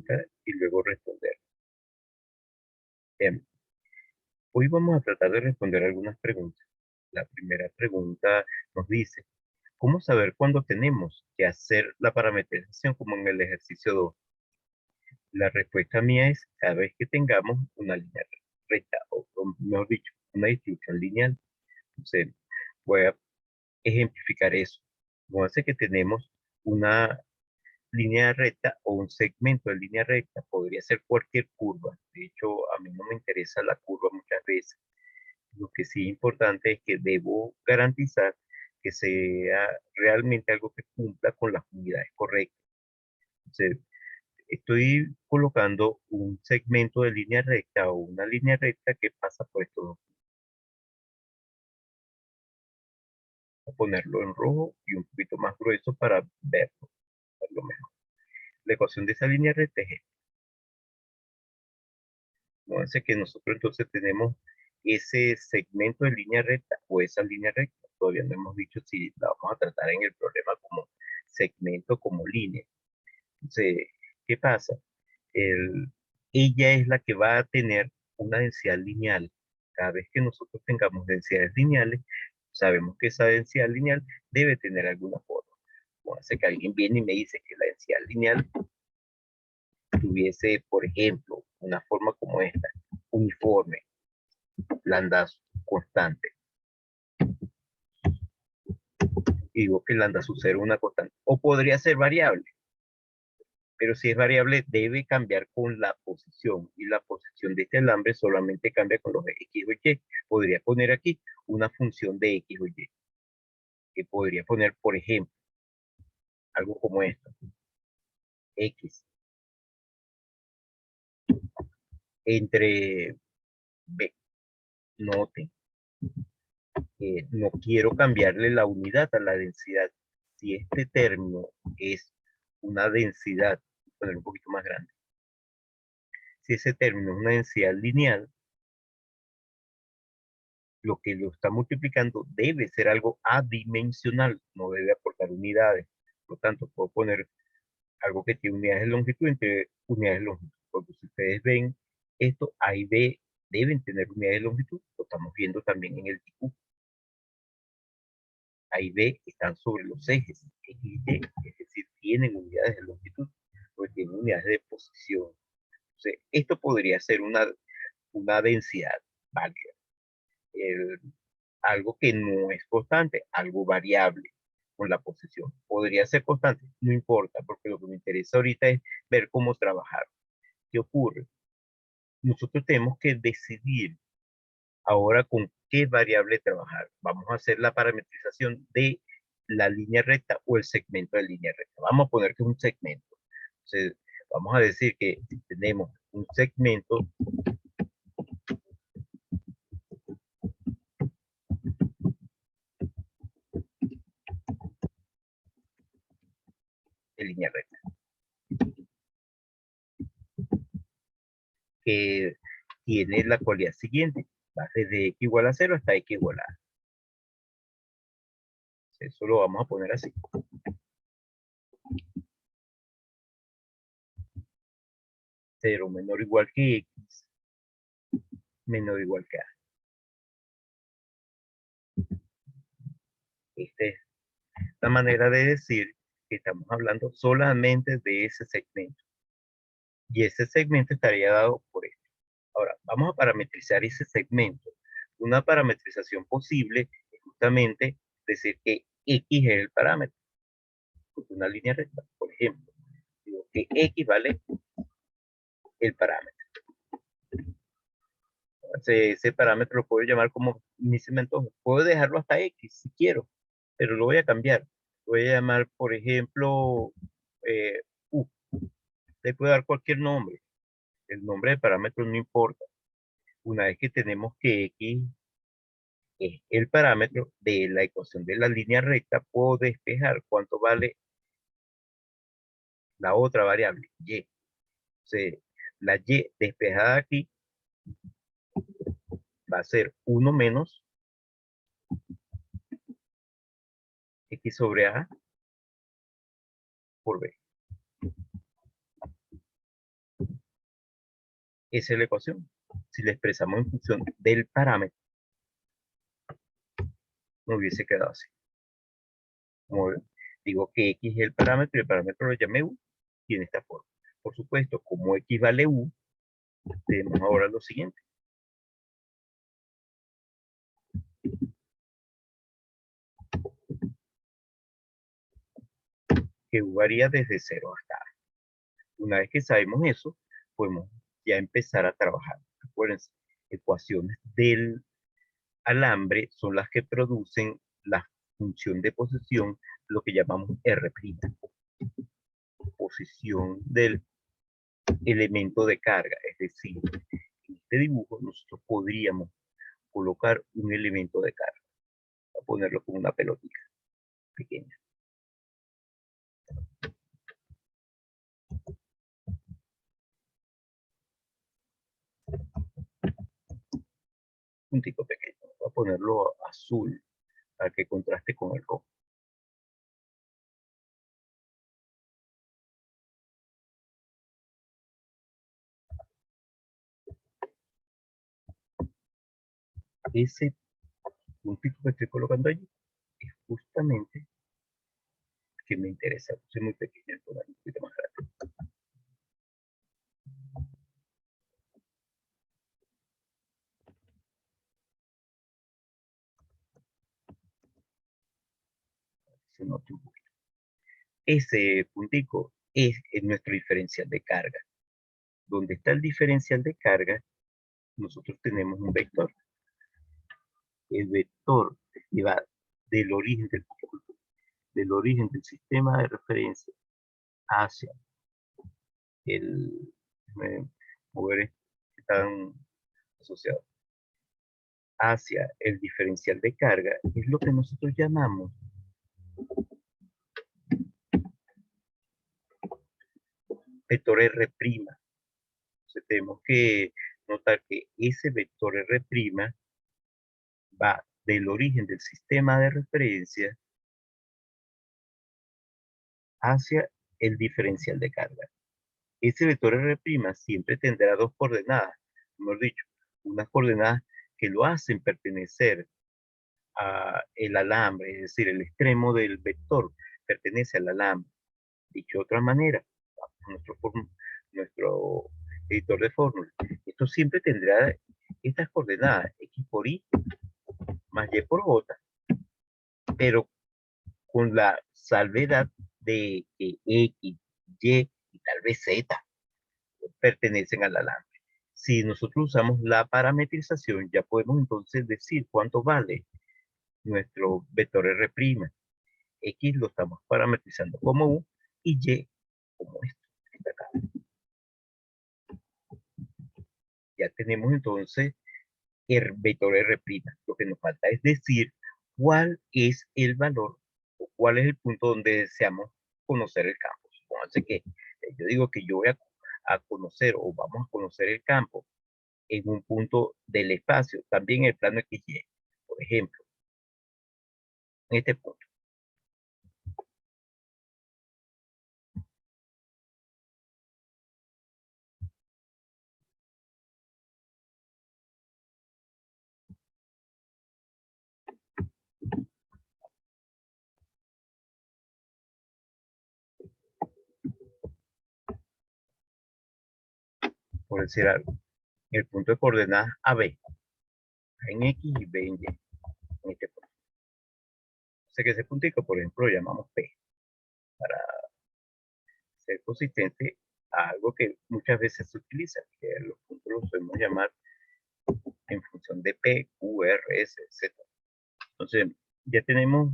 pregunta y luego responder. Bien, hoy vamos a tratar de responder algunas preguntas. La primera pregunta nos dice, ¿cómo saber cuándo tenemos que hacer la parametrización como en el ejercicio 2? La respuesta mía es cada vez que tengamos una línea recta, o mejor dicho, una distribución lineal. Entonces, voy a ejemplificar eso. Como hace que tenemos una línea recta o un segmento de línea recta, podría ser cualquier curva. De hecho, a mí no me interesa la curva muchas veces. Lo que sí es importante es que debo garantizar que sea realmente algo que cumpla con las unidades correctas. Entonces, estoy colocando un segmento de línea recta o una línea recta que pasa por estos dos. Voy a ponerlo en rojo y un poquito más grueso para verlo mejor. La ecuación de esa línea recta es esta. Fíjense que nosotros entonces tenemos ese segmento de línea recta o esa línea recta. Todavía no hemos dicho si la vamos a tratar en el problema como segmento, como línea. Entonces, ¿qué pasa? Ella es la que va a tener una densidad lineal. Cada vez que nosotros tengamos densidades lineales, sabemos que esa densidad lineal debe tener alguna forma. Como hace que alguien viene y me dice que la densidad lineal tuviese, por ejemplo, una forma como esta, uniforme, lambda constante. Y digo que lambda sub 0 es una constante. O podría ser variable, pero si es variable debe cambiar con la posición. Y la posición de este alambre solamente cambia con los X o Y. Podría poner aquí una función de X o Y. Que podría poner, por ejemplo, algo como esto. X entre B. Noten que no quiero cambiarle la unidad a la densidad. Si este término es una densidad, voy a poner un poquito más grande. Si ese término es una densidad lineal, lo que lo está multiplicando debe ser algo adimensional, no debe aportar unidades. Por lo tanto, puedo poner algo que tiene unidades de longitud entre unidades de longitud. Porque si ustedes ven esto, A y B deben tener unidades de longitud. Lo estamos viendo también en el dibujo. A y B están sobre los ejes X y Y, es decir, tienen unidades de longitud, porque tienen unidades de posición. Entonces, esto podría ser una densidad válida. El, algo que no es constante, algo variable con la posición. Podría ser constante, no importa, porque lo que me interesa ahorita es ver cómo trabajar. ¿Qué ocurre? Nosotros tenemos que decidir ahora con qué variable trabajar. Vamos a hacer la parametrización de la línea recta o el segmento de línea recta. Vamos a poner que es un segmento. Entonces, vamos a decir que tenemos un segmento de línea recta que tiene la cualidad siguiente. Va desde x igual a 0 hasta x igual a A. Eso lo vamos a poner así. 0 menor o igual que x menor o igual que A. Esta es la manera de decir que estamos hablando solamente de ese segmento. Y ese segmento estaría dado por esto. Ahora, vamos a parametrizar ese segmento. Una parametrización posible es justamente decir que x es el parámetro. Una línea recta, por ejemplo. Digo que x vale el parámetro. Ese parámetro lo puedo llamar como mi cemento. Puedo dejarlo hasta x si quiero, pero lo voy a cambiar. Voy a llamar, por ejemplo, u. Le puedo dar cualquier nombre. El nombre de parámetro no importa. Una vez que tenemos que x es el parámetro de la ecuación de la línea recta, puedo despejar cuánto vale la otra variable, y. O sea, la y despejada aquí va a ser 1 menos x sobre a por b. Esa es la ecuación. Si la expresamos en función del parámetro, no hubiese quedado así. Como digo que X es el parámetro y el parámetro lo llamé U, tiene esta forma. Por supuesto, como X vale U, tenemos ahora lo siguiente. Que U varía desde 0 hasta A. Una vez que sabemos eso, podemos ya empezar a trabajar. Acuérdense, ecuaciones del alambre son las que producen la función de posición, lo que llamamos R', posición del elemento de carga. Es decir, en este dibujo nosotros podríamos colocar un elemento de carga. Voy a ponerlo como una pelotita pequeña. Un tipo pequeño. Voy a ponerlo azul para que contraste con el rojo. Ese puntito que estoy colocando allí es justamente que me interesa. Es muy pequeño, poner un poquito más grande. Se nota un poquito. Ese puntico es nuestro diferencial de carga. Donde está el diferencial de carga, nosotros tenemos un vector. El vector que va del origen del sistema de referencia hacia el mover están asociados hacia el diferencial de carga es lo que nosotros llamamos vector R'. Entonces tenemos que notar que ese vector R' va del origen del sistema de referencia hacia el diferencial de carga. Ese vector R' siempre tendrá dos coordenadas, mejor dicho, unas coordenadas que lo hacen pertenecer a el alambre, es decir, el extremo del vector pertenece al alambre. Dicho de otra manera, nuestro editor de fórmulas, esto siempre tendrá estas coordenadas, x por y más y por j, pero con la salvedad de que x, y y tal vez z pertenecen al alambre. Si nosotros usamos la parametrización, ya podemos entonces decir cuánto vale nuestro vector R'. X lo estamos parametrizando como U y Y como esto, que está acá. Ya tenemos entonces el vector R'. Lo que nos falta es decir cuál es el valor o cuál es el punto donde deseamos conocer el campo. Supónganse que yo digo que yo voy a conocer o vamos a conocer el campo en un punto del espacio, también el plano XY. Por ejemplo, en este punto. Por decir algo, el punto de coordenadas AB, A en X y B en Y, en este punto. O sea que ese puntico, por ejemplo, lo llamamos P, para ser consistente a algo que muchas veces se utiliza, que los puntos los podemos llamar en función de P, Q, R, S, Z. Entonces, ya tenemos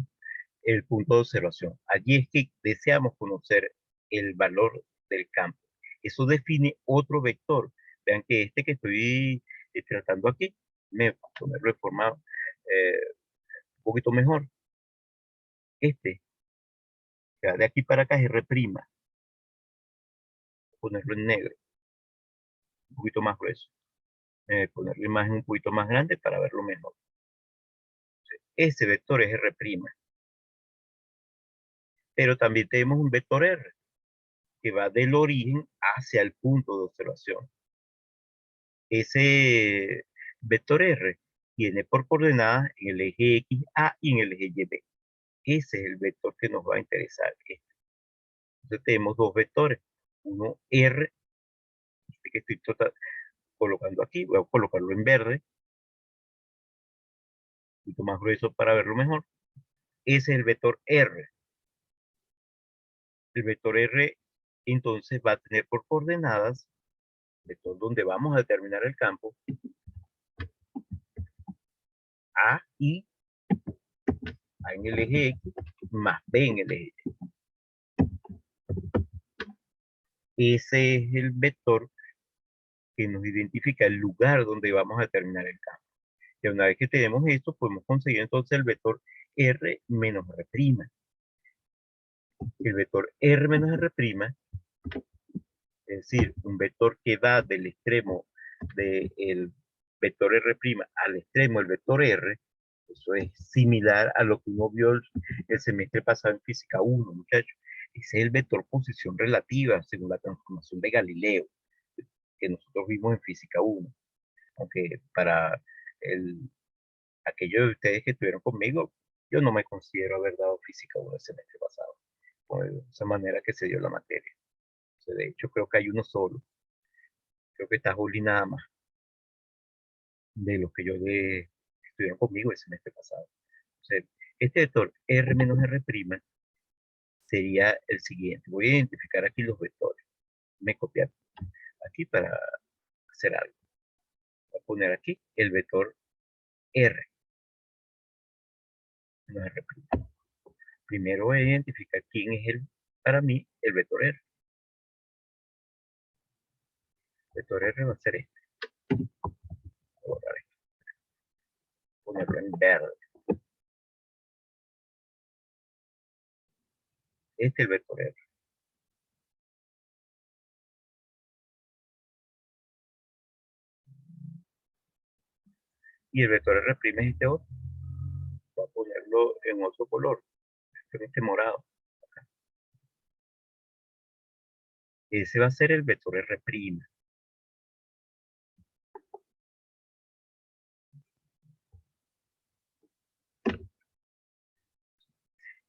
el punto de observación. Allí es que deseamos conocer el valor del campo. Eso define otro vector. Vean que este que estoy tratando aquí, me voy a ponerlo de forma un poquito mejor. Este, que va de aquí para acá es R', ponerlo en negro, un poquito más grueso. Poner la imagen un poquito más grande para verlo mejor. Ese vector es R', pero también tenemos un vector R que va del origen hacia el punto de observación. Ese vector R tiene por coordenadas en el eje X, A y en el eje Y, B. Ese es el vector que nos va a interesar. Entonces tenemos dos vectores. Uno R, este que estoy colocando aquí, voy a colocarlo en verde, un poquito más grueso para verlo mejor. Ese es el vector R. El vector R entonces va a tener por coordenadas, vector donde vamos a determinar el campo, A y A en el eje X más B en el eje Y. Ese es el vector que nos identifica el lugar donde vamos a determinar el campo. Y una vez que tenemos esto, podemos conseguir entonces el vector R menos R'. El vector R menos R', es decir, un vector que va del extremo del vector R' al extremo del vector R, eso es similar a lo que uno vio el semestre pasado en física 1, muchachos. Ese es el vector posición relativa según la transformación de Galileo, que nosotros vimos en física 1. Aunque para el, aquellos de ustedes que estuvieron conmigo, yo no me considero haber dado física 1 el semestre pasado, de esa manera que se dio la materia. O sea, de hecho, creo que hay uno solo. Creo que está Juli nada más de los que estuvieron conmigo el semestre pasado. O sea, este vector R menos R' sería el siguiente. Voy a identificar aquí los vectores. Me copiar aquí para hacer algo. Voy a poner aquí el vector R menos R'. Primero voy a identificar quién es para mí, el vector R. El vector R va a ser este. Voy a ponerlo en verde. Este es el vector R. Y el vector R' es este otro. Voy a ponerlo en otro color, en este morado. Ese va a ser el vector R'.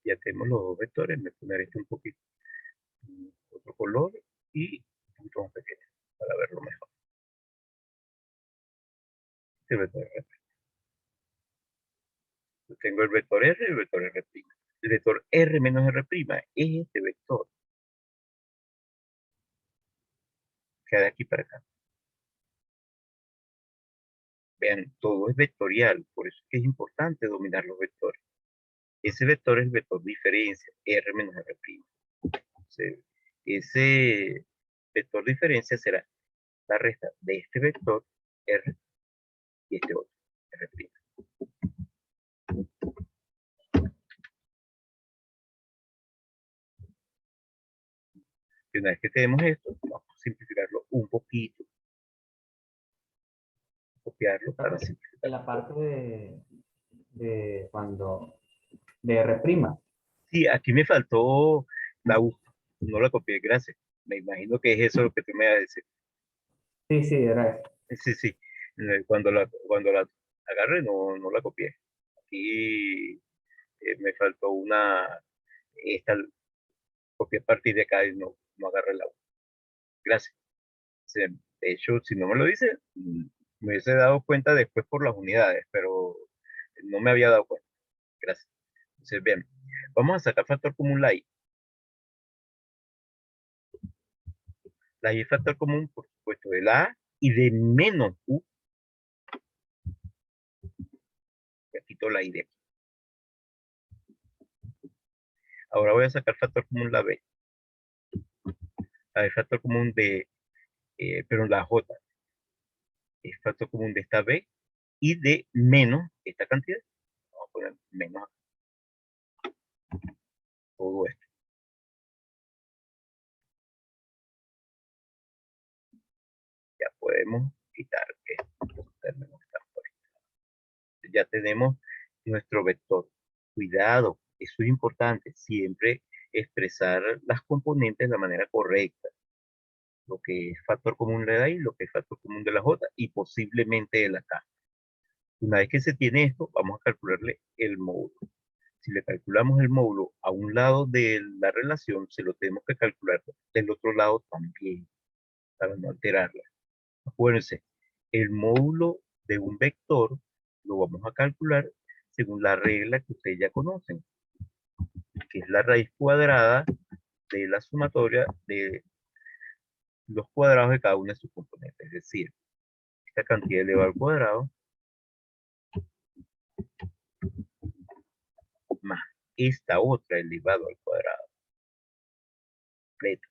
Ya tenemos los dos vectores. Me poner este un poquito otro color y un poquito más pequeño para verlo mejor. Este vector R'. Yo tengo el vector R y el vector R'. El vector R menos R' es este vector que hay de aquí para acá. Vean, todo es vectorial, por eso es que es importante dominar los vectores. Ese vector es el vector diferencia, R menos R'. Ese vector diferencia será la resta de este vector R y este otro R'. Y una vez que tenemos esto, vamos a simplificarlo un poquito, copiarlo para En simplificarlo la un poco. parte de cuando, de R'. Sí, aquí me faltó la U, no la copié, gracias. Me imagino que es eso lo que tú me vas a decir. Sí, sí, era eso. Sí, sí, cuando la agarré no la copié. Aquí me faltó esta copié a partir de acá y no agarré la U. Gracias. Sí, de hecho, si no me lo dice, me hubiese dado cuenta después por las unidades, pero no me había dado cuenta. Gracias. Entonces, bien, vamos a sacar factor común la I. La I es factor común, por supuesto, de la A y de menos U. Ya quito la I de aquí. Ahora voy a sacar factor común la B. La B es factor común pero la J es factor común de esta B y de menos esta cantidad. Vamos a poner menos todo esto. Ya podemos quitar estos términos que están por ahí. Ya tenemos nuestro vector. Cuidado, eso es importante, siempre expresar las componentes de la manera correcta. lo que es factor común de la y, lo que es factor común de la j y posiblemente de la k. Una vez que se tiene esto, vamos a calcularle el módulo. Si le calculamos el módulo a un lado de la relación, se lo tenemos que calcular del otro lado también, para no alterarla. Acuérdense, el módulo de un vector lo vamos a calcular según la regla que ustedes ya conocen, que es la raíz cuadrada de la sumatoria de los cuadrados de cada una de sus componentes. Es decir, esta cantidad elevada al cuadrado más esta otra elevado al cuadrado. Completo.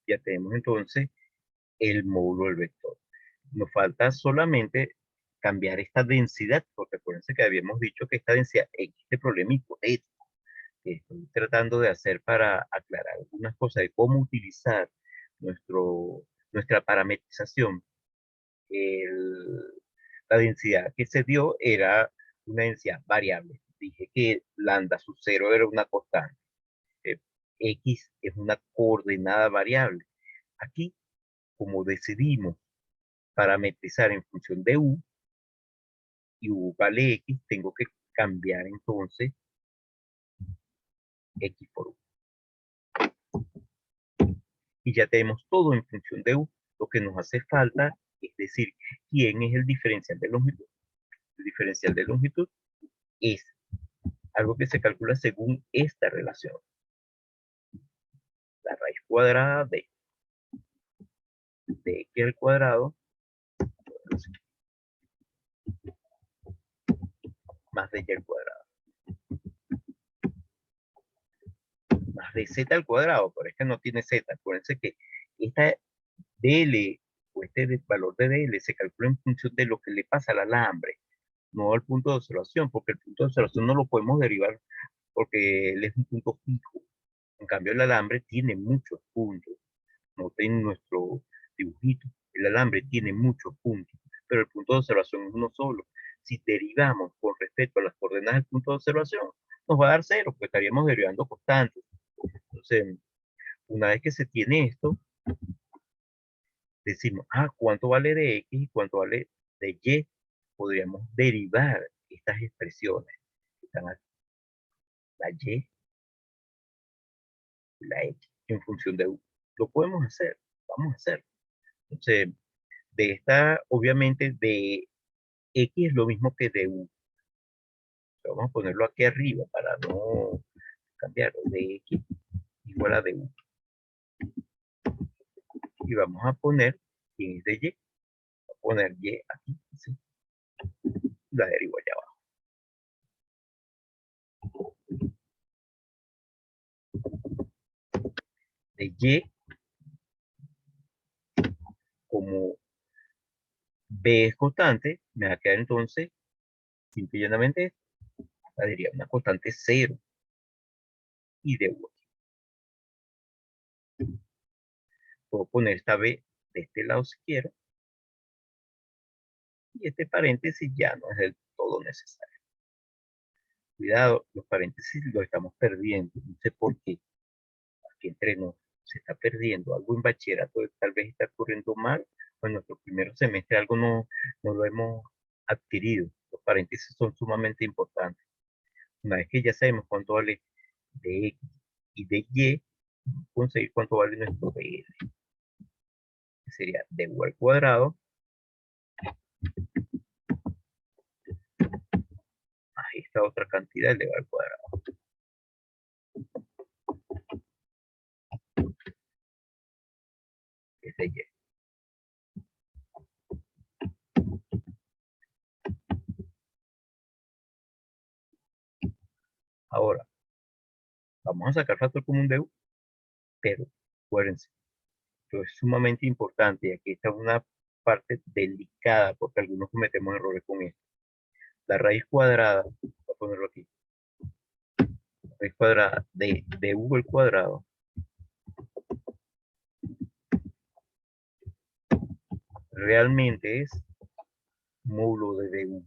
Ya tenemos entonces el módulo del vector. Nos falta solamente cambiar esta densidad, porque acuérdense que habíamos dicho que esta densidad es este problema hipotético que estoy tratando de hacer para aclarar algunas cosas de cómo utilizar nuestra parametrización. La densidad que se dio era una densidad variable. Dije que lambda sub 0 era una constante. X es una coordenada variable. Aquí, como decidimos parametrizar en función de U, y U vale X, tengo que cambiar entonces X por U. Y ya tenemos todo en función de U. Lo que nos hace falta es decir, ¿quién es el diferencial de longitud? El diferencial de longitud es algo que se calcula según esta relación. La raíz cuadrada de X al cuadrado más de Y al cuadrado. Más de Z al cuadrado, pero es que no tiene Z. Acuérdense que esta DL o este valor de DL se calcula en función de lo que le pasa al alambre, no al punto de observación, porque el punto de observación no lo podemos derivar porque él es un punto fijo. En cambio, el alambre tiene muchos puntos. Noten nuestro dibujito. El alambre tiene muchos puntos, pero el punto de observación es uno solo. Si derivamos con respecto a las coordenadas del punto de observación, nos va a dar cero, porque estaríamos derivando constantes. Entonces, una vez que se tiene esto, decimos, ¿cuánto vale de X y cuánto vale de Y? Podríamos derivar estas expresiones. Están aquí, la Y y la X en función de U. Lo podemos hacer, vamos a hacerlo. Entonces, de esta, obviamente, de X es lo mismo que de U. Vamos a ponerlo aquí arriba para no cambiarlo. De X igual a de U. Y vamos a poner quién es de Y. Vamos a poner Y aquí. ¿Sí? La derivo allá abajo. De Y, como B es constante, me va a quedar entonces, simple y llanamente, la diría una constante 0 y de U. Puedo poner esta B de este lado si quiero. Y este paréntesis ya no es del todo necesario. Cuidado, los paréntesis los estamos perdiendo. No sé por qué. Aquí entre nos se está perdiendo. Algo en bachillerato tal vez está ocurriendo mal. O en nuestro primer semestre algo no lo hemos adquirido. Los paréntesis son sumamente importantes. Una vez que ya sabemos cuánto vale de X y de Y, conseguir cuánto vale nuestro BL. Que sería de U al cuadrado más esta otra cantidad elevada al cuadrado. Que es de Y. Ahora, vamos a sacar factor común de U, pero acuérdense, esto es sumamente importante y aquí está una parte delicada porque algunos cometemos errores con esto. La raíz cuadrada, voy a ponerlo aquí, la raíz cuadrada de U al cuadrado realmente es módulo de DU.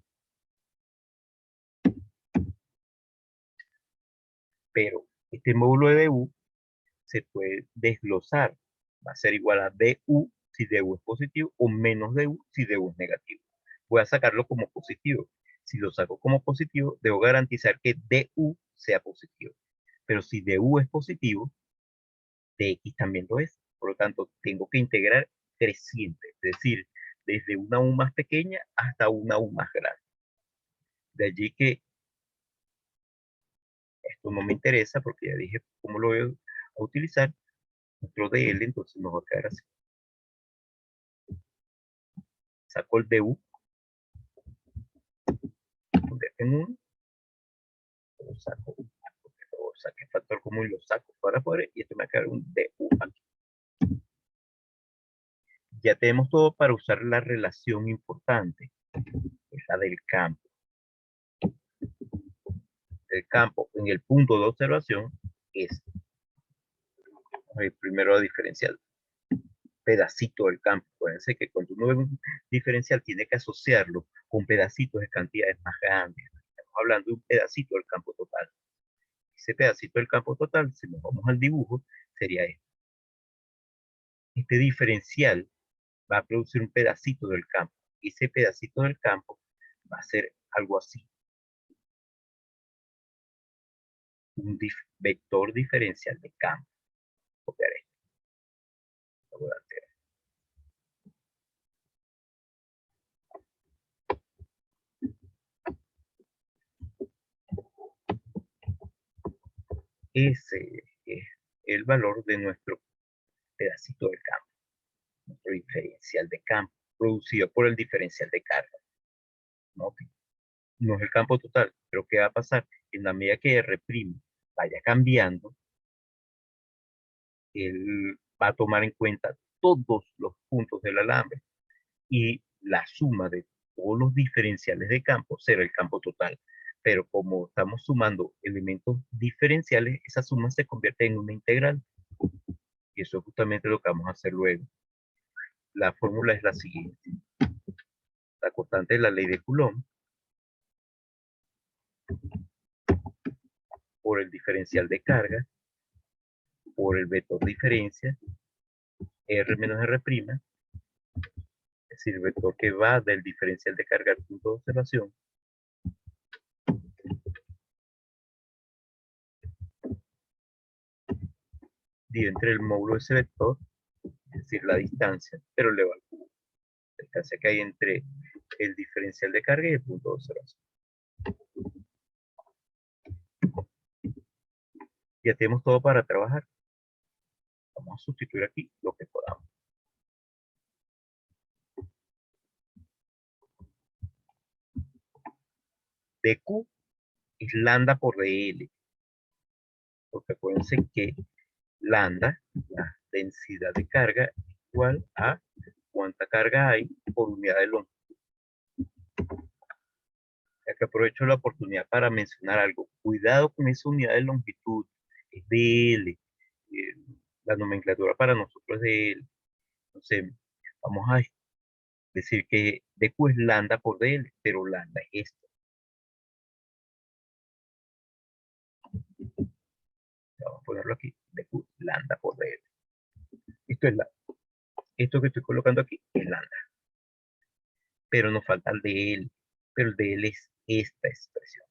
pero este módulo de du se puede desglosar. Va a ser igual a du si du es positivo o menos du si du es negativo. Voy a sacarlo como positivo. Si lo saco como positivo, debo garantizar que du sea positivo. Pero si du es positivo, dx también lo es. Por lo tanto, tengo que integrar creciente, es decir, desde una u más pequeña hasta una u más grande. De allí que esto no me interesa porque ya dije cómo lo voy a utilizar. Nuestro dl, entonces nos va a quedar así. Saco el du, convierto en 1, lo saco, lo saqué factor común y lo saco para afuera y esto me va a quedar un du aquí. Ya tenemos todo para usar la relación importante, es la del campo. El campo en el punto de observación es primero la diferencial, pedacito del campo. Acuérdense que cuando uno ve un diferencial tiene que asociarlo con pedacitos de cantidades más grandes. Estamos hablando de un pedacito del campo total. Ese pedacito del campo total, si nos vamos al dibujo, sería este. Este diferencial va a producir un pedacito del campo. Ese pedacito del campo va a ser algo así. Un vector diferencial de campo. Copiar esto. Ese es el valor de nuestro pedacito del campo, nuestro diferencial de campo, producido por el diferencial de carga. ¿No? No es el campo total, pero ¿qué va a pasar? En la medida que R' vaya cambiando, él va a tomar en cuenta todos los puntos del alambre y la suma de todos los diferenciales de campo será el campo total. Pero como estamos sumando elementos diferenciales, esa suma se convierte en una integral. Y eso es justamente lo que vamos a hacer luego. La fórmula es la siguiente. La constante de la ley de Coulomb por el diferencial de carga por el vector diferencia R menos R', es decir, el vector que va del diferencial de carga al punto de observación, divide entre el módulo de ese vector, es decir, la distancia, pero elevado al cubo. La distancia que hay entre el diferencial de carga y el punto de observación. Ya tenemos todo para trabajar. Vamos a sustituir aquí lo que podamos. dq es lambda por dl. Porque acuérdense que lambda, la densidad de carga, es igual a cuánta carga hay por unidad de longitud. Ya que aprovecho la oportunidad para mencionar algo. Cuidado con esa unidad de longitud, es dl. La nomenclatura para nosotros es dl. Entonces, vamos a decir que dq es lambda por dl, pero lambda es esto. Vamos a ponerlo aquí, dq lambda por dl. Esto es esto que estoy colocando aquí es lambda. Pero nos falta el dl, pero el dl es esta expresión.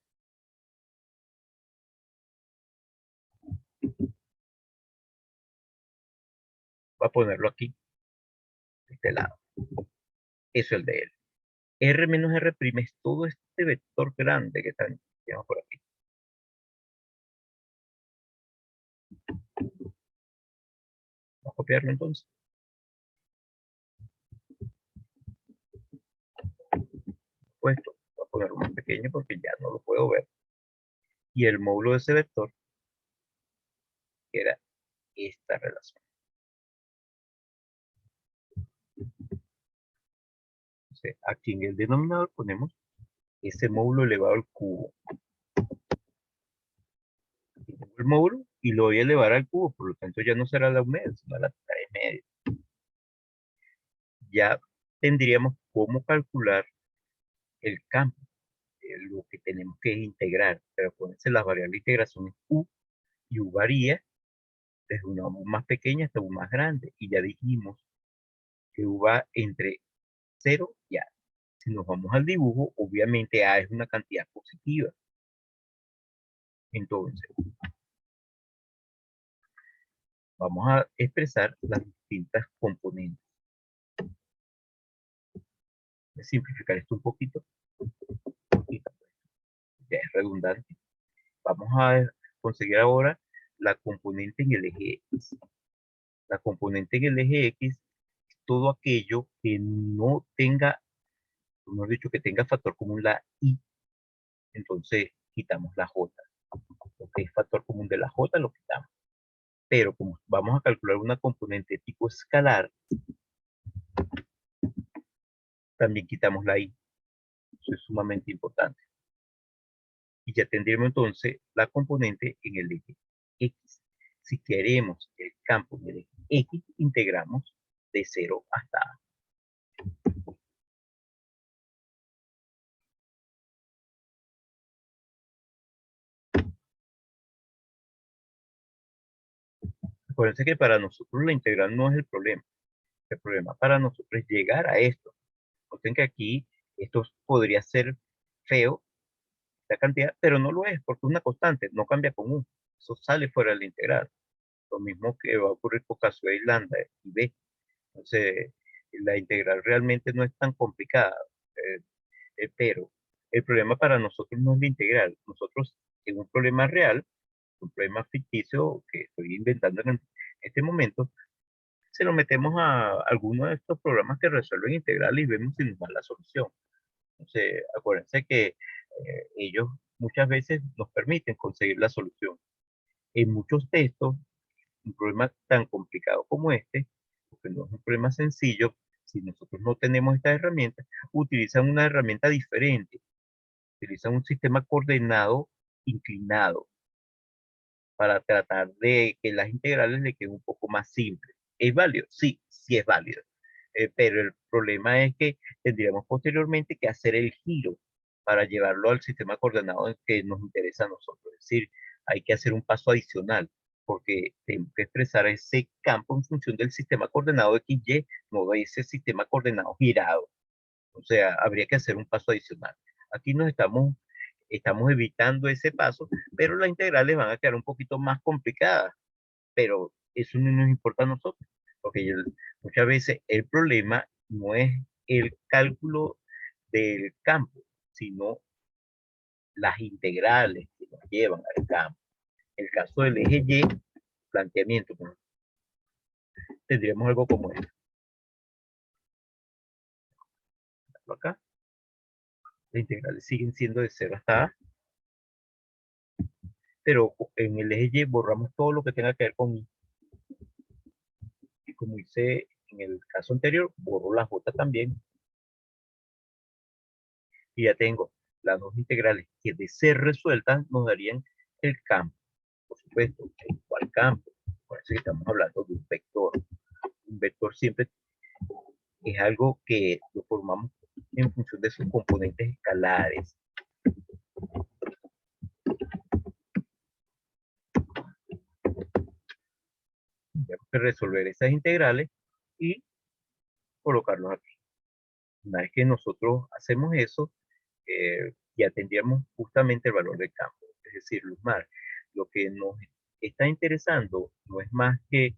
Voy a ponerlo aquí, de este lado. Eso es el dl. R menos R' es todo este vector grande que está por aquí. Vamos a copiarlo entonces. Puesto, voy a ponerlo más pequeño porque ya no lo puedo ver. Y el módulo de ese vector era esta relación. Entonces, aquí en el denominador ponemos ese módulo elevado al cubo. Aquí tengo el módulo y lo voy a elevar al cubo, por lo tanto ya no será la media, sino la 3 media. Ya tendríamos cómo calcular el campo, lo que tenemos que integrar, pero acuérdense, las variables de integración es u Y U varía desde una U más pequeña hasta U más grande. Y ya dijimos que U va entre 0 y A. Si nos vamos al dibujo, obviamente A es una cantidad positiva. Entonces, vamos a expresar las distintas componentes. Voy a simplificar esto un poquito. Ya es redundante. Vamos a conseguir ahora la componente en el eje X. La componente en el eje X es todo aquello que no tenga, hemos dicho que tenga factor común la Y. Entonces quitamos la J. Lo que es factor común de la J lo quitamos. Pero como vamos a calcular una componente tipo escalar, también quitamos la Y. Eso es sumamente importante. Y ya tendremos entonces la componente en el eje X. Si queremos el campo en el eje X, integramos de 0 hasta A. Acuérdense que para nosotros la integral no es el problema. El problema para nosotros es llegar a esto. Noten que aquí esto podría ser feo, la cantidad, pero no lo es porque es una constante, no cambia con 1. Eso sale fuera de la integral. Lo mismo que va a ocurrir con caso de lambda y b. Entonces, la integral realmente no es tan complicada, eh, pero el problema para nosotros no es la integral. Nosotros, en un problema real, un problema ficticio que estoy inventando en este momento, se lo metemos a alguno de estos programas que resuelven integral y vemos si nos da la solución. Entonces, acuérdense que ellos muchas veces nos permiten conseguir la solución. En muchos textos, un problema tan complicado como este, porque no es un problema sencillo, si nosotros no tenemos esta herramienta, utilizan una herramienta diferente, utilizan un sistema coordenado inclinado para tratar de que las integrales le queden un poco más simples. ¿Es válido? Sí, sí es válido. Pero el problema es que tendríamos posteriormente que hacer el giro para llevarlo al sistema coordenado que nos interesa a nosotros. Es decir, hay que hacer un paso adicional porque tenemos que expresar ese campo en función del sistema coordenado XY, no de ese sistema coordenado girado. O sea, habría que hacer un paso adicional. Aquí estamos evitando ese paso, pero las integrales van a quedar un poquito más complicadas, pero eso no nos importa a nosotros, porque muchas veces el problema no es el cálculo del campo, sino las integrales que nos llevan al campo. En el caso del eje Y, planteamiento, pues, tendríamos algo como esto. Acá, las integrales siguen siendo de 0 hasta A, pero en el eje Y borramos todo lo que tenga que ver con I. Y como hice en el caso anterior, borro la J también. Y ya tengo las dos integrales que de ser resueltas nos darían el campo. Por supuesto, ¿cuál campo? Por eso estamos hablando de un vector. Un vector siempre es algo que lo formamos en función de sus componentes escalares. Tenemos que resolver esas integrales y colocarlos aquí. Una vez que nosotros hacemos eso, ya tendríamos justamente el valor del campo. Es decir, Luzmar, lo que nos está interesando no es más que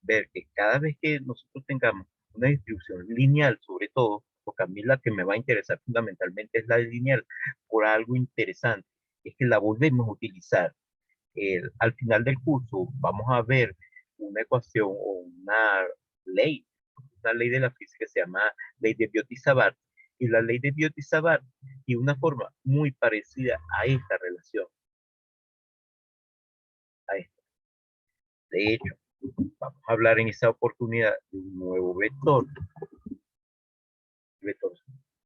ver que cada vez que nosotros tengamos una distribución lineal, sobre todo, porque a mí la que me va a interesar fundamentalmente es la lineal, por algo interesante, es que la volvemos a utilizar. Al final del curso vamos a ver una ecuación o una ley de la física que se llama ley de Biot-Savart, y la ley de Biot-Savart tiene una forma muy parecida a esta relación, a esta. De hecho, vamos a hablar en esa oportunidad de un nuevo vector. El vector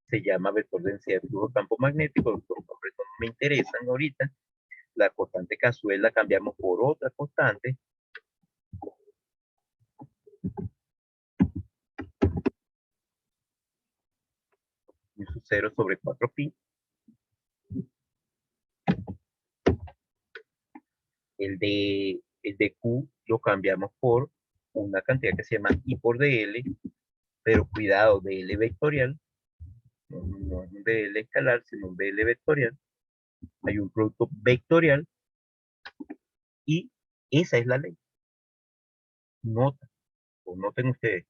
se llama vector de densidad de flujo de campo magnético. Los nombres no me interesan ahorita. La constante casual la cambiamos por otra constante. Un 0 sobre 4pi. El de Q lo cambiamos por una cantidad que se llama I por DL, pero cuidado, DL vectorial, no es un DL escalar, sino un DL vectorial. Hay un producto vectorial y esa es la ley. Nota, o noten ustedes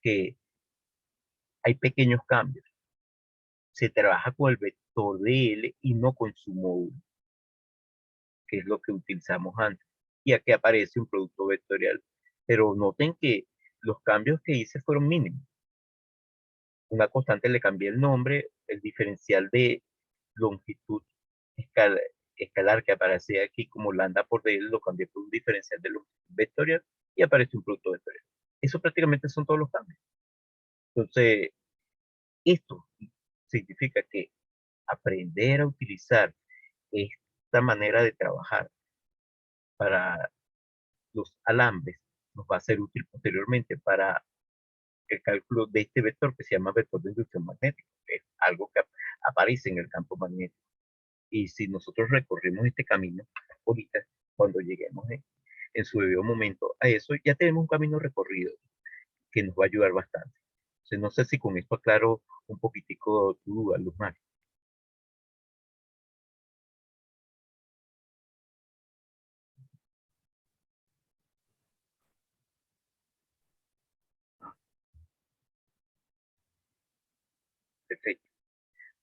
que hay pequeños cambios. Se trabaja con el vector DL y no con su módulo, que es lo que utilizamos antes. Y aquí aparece un producto vectorial. Pero noten que los cambios que hice fueron mínimos. Una constante le cambié el nombre, el diferencial de longitud escalar, escalar que aparece aquí como lambda por DL lo cambié por un diferencial de longitud vectorial y aparece un producto vectorial. Eso prácticamente son todos los cambios. Entonces, esto significa que aprender a utilizar esta manera de trabajar para los alambres nos va a ser útil posteriormente para el cálculo de este vector que se llama vector de inducción magnética, que es algo que aparece en el campo magnético. Y si nosotros recorrimos este camino, ahorita, cuando lleguemos en su debido momento a eso, ya tenemos un camino recorrido que nos va a ayudar bastante. Entonces, no sé si con esto aclaro un poquitico tu duda, Luzmar. Perfecto.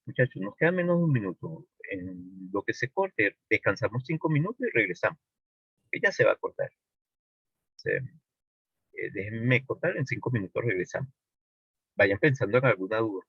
Muchachos, nos queda menos de un minuto. En lo que se corte, descansamos 5 minutos y regresamos. Ella se va a cortar. Déjenme cortar, en 5 minutos regresamos. Vayan pensando en alguna duda.